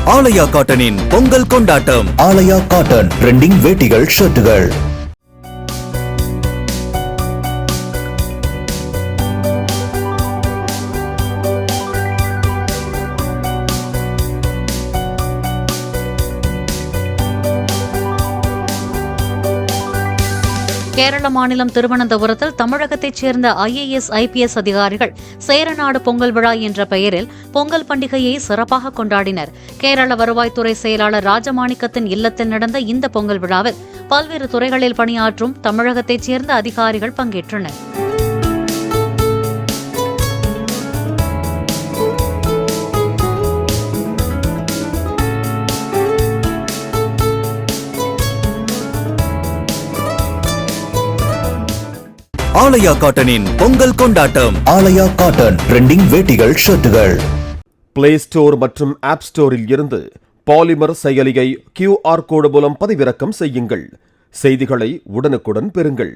ஆலயா காட்டனின் பொங்கல் கொண்டாட்டம். ஆலயா cotton trending வேட்டிகள், ஷர்ட்டுகள். Kerala மாநிலம் திருவனந்தபுரத்தில் தமிழகத்தைச் சேர்ந்த IAS, IPS அதிகாரிகள் சேரநாடு பொங்கல் விழா என்ற பெயரில் பொங்கல் பண்டிகையை சிறப்பாக கொண்டாடினர். கேரள வருவாய்த்துறை செயலாளர் ராஜமாணிக்கத்தின் இல்லத்தில் நடந்த இந்த பொங்கல் விழாவில் பல்வேறு துறைகளில் பணியாற்றும் தமிழகத்தைச் சேர்ந்த அதிகாரிகள் பங்கேற்றனர். ஆலயா காட்டனின் பொங்கல் கொண்டாட்டம். ஆலயா காட்டன் ட்ரெண்டிங் வேட்டிகள், ஷர்ட்டுகள். பிளே ஸ்டோர் மற்றும் ஆப் ஸ்டோரில் இருந்து பாலிமர் செயலியை QR கோடு மூலம் பதிவிறக்கம் செய்யுங்கள். செய்திகளை உடனுக்குடன் பெறுங்கள்.